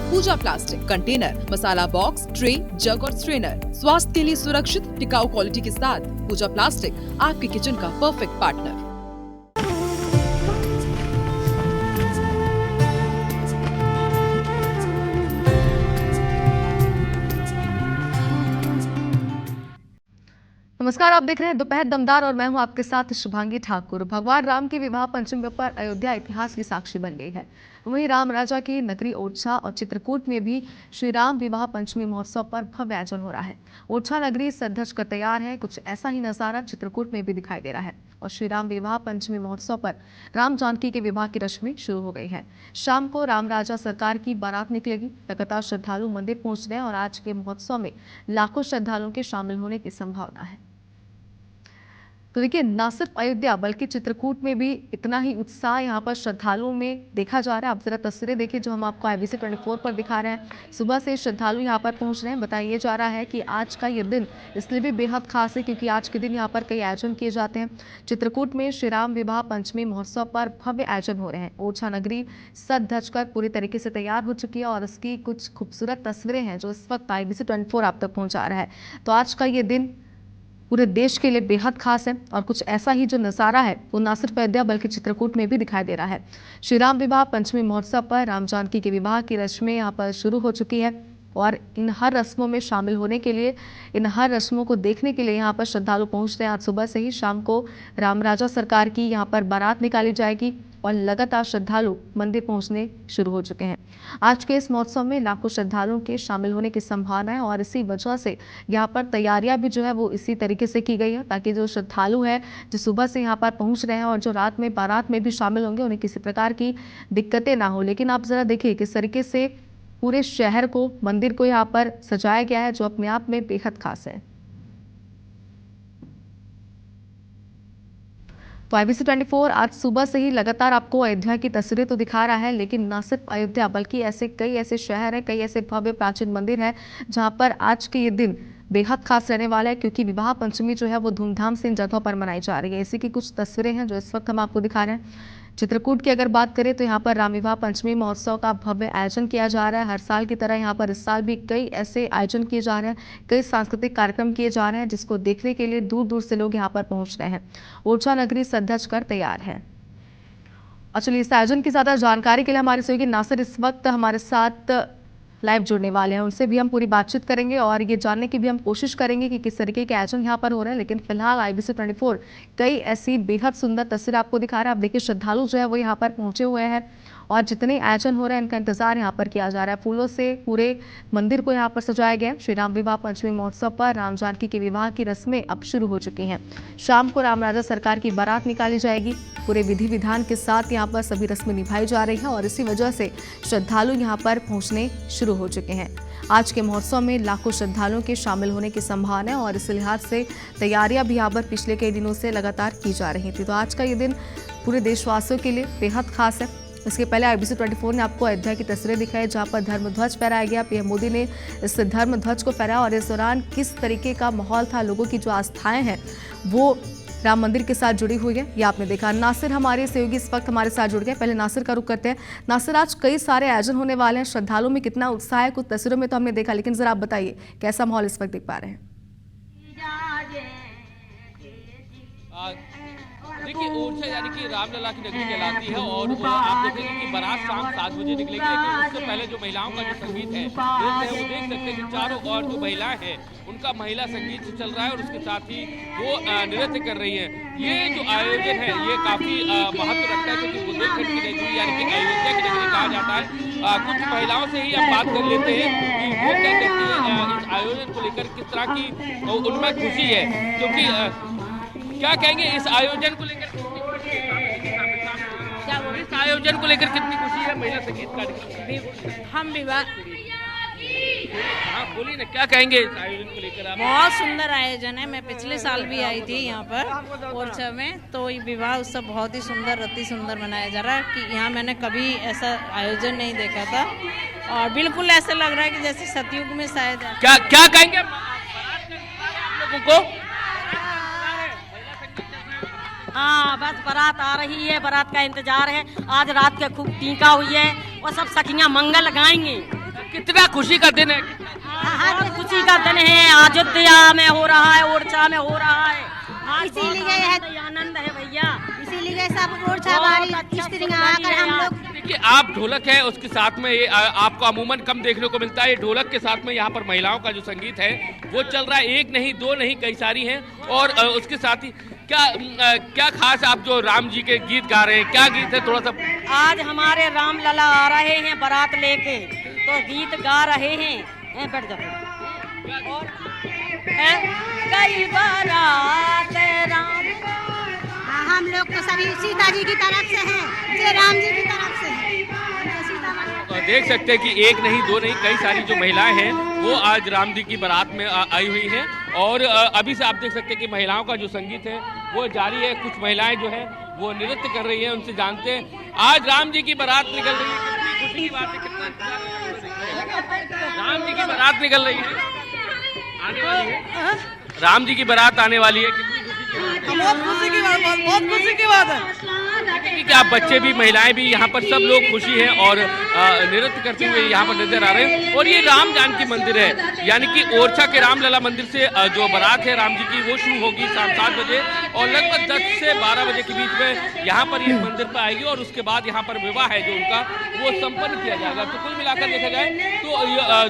पूजा plastic container, मसाला box, tray, जग और strainer. स्वास्थ्य के लिए सुरक्षित टिकाऊ क्वालिटी के साथ पूजा प्लास्टिक आपके किचन का परफेक्ट पार्टनर। नमस्कार, आप देख रहे हैं दोपहर दमदार और मैं हूं आपके साथ शुभांगी ठाकुर। भगवान राम की विवाह पंचमी पर अयोध्या इतिहास की साक्षी बन गई है। वहीं राम राजा की नगरी ओरछा और चित्रकूट में भी श्री राम विवाह पंचमी महोत्सव पर भव्य आयोजन हो रहा है। ओरछा नगरी सज-धज कर तैयार है। कुछ ऐसा ही नजारा चित्रकूट में भी दिखाई दे रहा है और श्री राम विवाह पंचमी महोत्सव पर राम जानकी के विवाह की रस्में शुरू हो गई है। शाम को राम राजा सरकार की बारात निकलेगी। लगातार श्रद्धालु मंदिर पहुंच रहे हैं और आज के महोत्सव में लाखों श्रद्धालुओं के शामिल होने की संभावना है। तो देखिए, न सिर्फ अयोध्या बल्कि चित्रकूट में भी इतना ही उत्साह यहाँ पर श्रद्धालुओं में देखा जा रहा है। आप जरा तस्वीरें देखिए जो हम आपको IBC 24 पर दिखा रहे हैं। सुबह से श्रद्धालु यहाँ पर पहुँच रहे हैं। बताया जा रहा है कि आज का ये दिन इसलिए भी बेहद खास है क्योंकि आज के दिन यहाँ पर कई आयोजन किए जाते हैं। चित्रकूट में श्री राम विवाह पंचमी महोत्सव पर भव्य आयोजन हो रहे हैं। ओरछा नगरी सज धज कर पूरी तरीके से तैयार हो चुकी है और इसकी कुछ खूबसूरत तस्वीरें हैं जो इस वक्त IBC 24 आप तक पहुँचा रहा है। तो आज का ये दिन पूरे देश के लिए बेहद खास है और कुछ ऐसा ही जो नज़ारा है वो न सिर्फ अयोध्या बल्कि चित्रकूट में भी दिखाई दे रहा है। श्री राम विवाह पंचमी महोत्सव पर राम जानकी के विवाह की रस्में यहाँ पर शुरू हो चुकी है और इन हर रस्मों में शामिल होने के लिए, इन हर रस्मों को देखने के लिए यहाँ पर श्रद्धालु पहुँच रहे हैं। आज सुबह से ही शाम को राम राजा सरकार की यहाँ पर बारात निकाली जाएगी और लगातार श्रद्धालु मंदिर पहुंचने शुरू हो चुके हैं। आज के इस महोत्सव में लाखों श्रद्धालुओं के शामिल होने की संभावना है और इसी वजह से यहाँ पर तैयारियां भी जो है वो इसी तरीके से की गई है ताकि जो श्रद्धालु है जो सुबह से यहाँ पर पहुंच रहे हैं और जो रात में बारात में भी शामिल होंगे उन्हें किसी प्रकार की दिक्कतें ना हो। लेकिन आप जरा देखिए किस तरीके से पूरे शहर को, मंदिर को यहाँ पर सजाया गया है जो अपने आप में बेहद खास है। तो IBC 24 आज सुबह से ही लगातार आपको अयोध्या की तस्वीरें तो दिखा रहा है, लेकिन न सिर्फ अयोध्या बल्कि ऐसे कई ऐसे शहर हैं, कई ऐसे भव्य प्राचीन मंदिर हैं जहां पर आज के ये दिन बेहद खास रहने वाला है क्योंकि विवाह पंचमी जो है वो धूमधाम से इन जगहों पर मनाई जा रही है। इसी की कुछ तस्वीरें हैं जो इस वक्त हम आपको दिखा रहे हैं। चित्रकूट की अगर बात करें तो यहाँ पर राम विवाह पंचमी महोत्सव का भव्य आयोजन किया जा रहा है। हर साल की तरह यहाँ पर इस साल भी कई ऐसे आयोजन किए जा रहे हैं, कई सांस्कृतिक कार्यक्रम किए जा रहे हैं जिसको देखने के लिए दूर दूर से लोग यहाँ पर पहुँच रहे हैं। ओरछा नगरी सज-धज कर तैयार है। और चलिए इस आयोजन की ज़्यादा जानकारी के लिए हमारे सहयोगी नासिर इस वक्त हमारे साथ लाइव जुड़ने वाले हैं। उनसे भी हम पूरी बातचीत करेंगे और ये जानने की भी हम कोशिश करेंगे कि किस तरीके के आयोजन यहाँ पर हो रहे हैं। लेकिन फिलहाल IBC 24 कई ऐसी बेहद सुंदर तस्वीर आपको दिखा रहा है। आप देखिए श्रद्धालु जो है वो यहाँ पर पहुँचे हुए हैं और जितने आयोजन हो रहे हैं इनका इंतजार यहाँ पर किया जा रहा है। फूलों से पूरे मंदिर को यहाँ पर सजाया गया है। श्री राम विवाह पंचमी महोत्सव पर राम जानकी के विवाह की रस्में अब शुरू हो चुकी हैं। शाम को राम राजा सरकार की बारात निकाली जाएगी। पूरे विधि विधान के साथ यहाँ पर सभी रस्में निभाई जा रही है और इसी वजह से श्रद्धालु यहाँ पर पहुँचने शुरू हो चुके हैं। आज के महोत्सव में लाखों श्रद्धालुओं के शामिल होने की संभावना है और इस लिहाज से तैयारियां भी यहाँ पर पिछले कई दिनों से लगातार की जा रही थी। तो आज का ये दिन पूरे देशवासियों के लिए बेहद खास है। इसके पहले IBC 24 ने आपको अयोध्या की तस्वीरें दिखाई जहां पर धर्म ध्वज फहराया गया। PM मोदी ने इस धर्म ध्वज को फहराया और इस दौरान किस तरीके का माहौल था, लोगों की जो आस्थाएं हैं वो राम मंदिर के साथ जुड़ी हुई है, ये आपने देखा। नासिर हमारे सहयोगी इस वक्त हमारे साथ जुड़ गए। पहले नासिर का रुख करते हैं। नासिर, आज कई सारे आयोजन होने वाले हैं, श्रद्धालुओं में कितना उत्साह है, कुछ तस्वीरों में तो हमने देखा, लेकिन जरा आप बताइए कैसा माहौल इस वक्त देख पा रहे हैं? देखिए, ओरछा यानी कि रामलला की नगरी कहलाती है और आप देखेंगे कि बारात शाम 7 बजे निकलेगी। लेकिन उससे पहले जो महिलाओं का जो संगीत है वो देख सकते हैं कि चारों ओर जो महिलाएं हैं उनका महिला संगीत चल रहा है और उसके साथ ही वो नृत्य कर रही हैं। ये जो आयोजन है ये काफ़ी महत्व रखता है क्योंकि बुंदेलखंड की नगरी यानी कि अयोध्या की नगरी कहा जाता है। कुछ महिलाओं से ही हम बात कर लेते हैं कि वो क्या कहती है इस आयोजन को लेकर, किस तरह की उनमें खुशी है, क्योंकि क्या कहेंगे इस आयोजन को लेकर, इस आयोजन को लेकर कितनी खुशी है? महिला संगीत कार्यक्रम हम विवाह, हाँ बोलिए ना, क्या कहेंगे इस आयोजन को लेकर आप? बहुत सुंदर आयोजन है। मैं पिछले साल भी आई थी यहाँ पर ओरछा में, तो ये विवाह उत्सव बहुत ही सुंदर, अति सुंदर मनाया जा रहा है कि यहाँ मैंने कभी ऐसा आयोजन नहीं देखा था और बिल्कुल ऐसा लग रहा है कि जैसे सतयुग में शायद। क्या कहेंगे लोगों को? हाँ, बस बारात आ रही है, बारात का इंतजार है। आज रात के खूब टीका हुई है और सब सखियाँ मंगल गाएंगी। कितना खुशी का दिन है। बहुत खुशी का दिन है। अयोध्या में हो रहा है, ओरछा में हो रहा है। इसीलिए है आनंद है भैया। इसीलिए सब ओरछा वाली स्त्रियां आकर हम लोग देखिए आप ढोलक है उसके साथ में ये आपको अमूमन कम देखने को मिलता है। ढोलक के साथ में यहाँ पर महिलाओं का जो संगीत है वो चल रहा है। एक नहीं दो नहीं कई सारी हैं। और उसके साथ ही क्या खास आप जो राम जी के गीत गा रहे हैं, क्या गीत है थोड़ा सा? आज हमारे राम लला आ रहे हैं बारात लेके, तो गीत गा रहे हैं। बैठ जाते और कई बारात राम। हम लोग तो सभी सीता जी की तरफ से हैं, जे राम जी की तरफ से हैं। हम तो सीता माता देख सकते हैं कि एक नहीं दो नहीं कई सारी जो महिलाएं हैं वो आज राम जी की बारात में आई हुई हैं। और अभी से आप देख सकते हैं कि महिलाओं का जो संगीत है वो जारी है। कुछ महिलाएं जो है वो नृत्य कर रही हैं, उनसे जानते हैं आज राम जी की बारात निकल रही है। कितनी खुशी की बात है, कितना राम जी की बारात निकल रही है, आने वाली है। राम जी की बारात आने वाली है, कितनी खुशी की बात। बहुत खुशी की बात है कि आप बच्चे भी महिलाएं भी यहाँ पर सब लोग खुशी हैं और नृत्य करते हुए यहाँ पर नजर आ रहे हैं। और ये राम जानकी मंदिर है, यानी कि ओरछा के रामलला मंदिर से जो बारात है राम जी की वो शुरू होगी 7 बजे और लगभग 10 से 12 बजे के बीच में यहाँ पर ये मंदिर पर आएगी। और उसके बाद यहाँ पर विवाह है जो उनका वो संपन्न किया जाएगा। तो कुल मिलाकर देखा जाए तो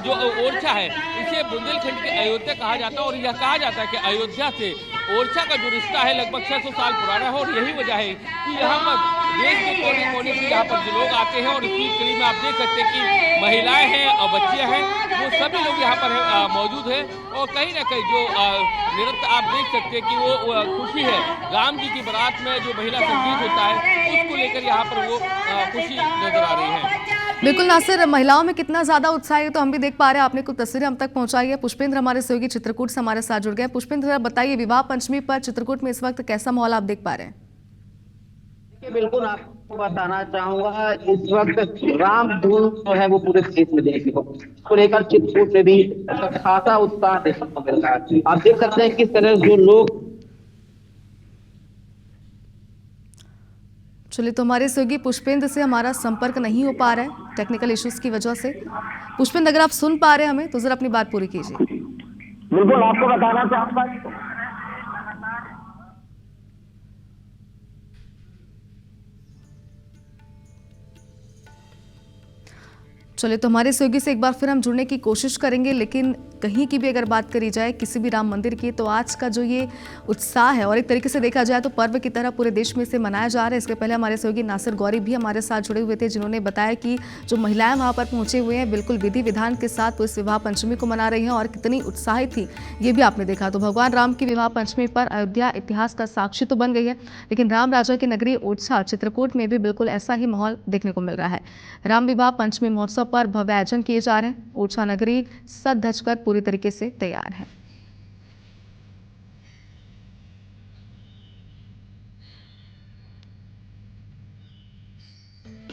जो ओरछा है इसे बुंदेलखंड के अयोध्या कहा जाता है। और यह कहा जाता है कि अयोध्या से ओरछा का जो रिश्ता है लगभग 600 साल पुराना है। और यही वजह है कि यहाँ पर देश के कोने कोने से यहाँ पर जो लोग आते हैं और इस कड़ी में आप देख सकते हैं कि महिलाएं हैं और बच्चियां हैं वो सभी लोग यहाँ पर मौजूद हैं। और कहीं ना कहीं जो नृत्य आप देख सकते हैं कि वो खुशी है राम जी की बारात में जो महिला संगीत होता है उसको लेकर यहाँ पर वो खुशी नजर आ रही है। बिल्कुल नासिर, महिलाओं में कितना ज्यादा उत्साह है तो हम भी देख पा रहे हैं। आपने कुछ तस्वीरें हम तक पहुंचाई है। पुष्पेंद्र हमारे सहयोगी चित्रकूट से हमारे साथ जुड़ गए। पुष्पेंद्र बताइए, विवाह पंचमी पर चित्रकूट में इस वक्त कैसा माहौल आप देख पा रहे हैं? बिल्कुल आपको बताना चाहूंगा इस वक्त राम धूम जो है वो पूरे देश में देखने को लेकर चित्रकूट में भी खासा उत्साह देखने को मिल रहा है। आप देख सकते हैं किस तरह जो लोग। चलिए, तो हमारे सहयोगी पुष्पेंद्र से हमारा संपर्क नहीं हो पा रहा है टेक्निकल इश्यूज की वजह से। पुष्पेंद्र, अगर आप सुन पा रहे हैं हमें तो जरा अपनी बात पूरी कीजिए। बिल्कुल आपको बताना चाहूंगा चलिए, तो हमारे सहयोगी से एक बार फिर हम जुड़ने की कोशिश करेंगे। लेकिन कहीं की भी अगर बात करी जाए किसी भी राम मंदिर की, तो आज का जो ये उत्साह है और एक तरीके से देखा जाए तो पर्व की तरह पूरे देश में इसे मनाया जा रहा है। इसके पहले हमारे सहयोगी नासिर गौरी भी हमारे साथ जुड़े हुए थे, जिन्होंने बताया कि जो महिलाएं वहां पर पहुंचे हुए हैं बिल्कुल विधि विधान के साथ वो इस विवाह पंचमी को मना रही हैं और कितनी उत्साहित थी ये भी आपने देखा। तो भगवान राम की विवाह पंचमी पर अयोध्या इतिहास का साक्षी तो बन गई है, लेकिन राम राजा की नगरी ओरछा चित्रकूट में भी बिल्कुल ऐसा ही माहौल देखने को मिल रहा है। राम विवाह पंचमी महोत्सव पर भव्य आयोजन किए जा रहे हैं। ओरछा नगरी सज धज कर पूरी तरीके से तैयार है।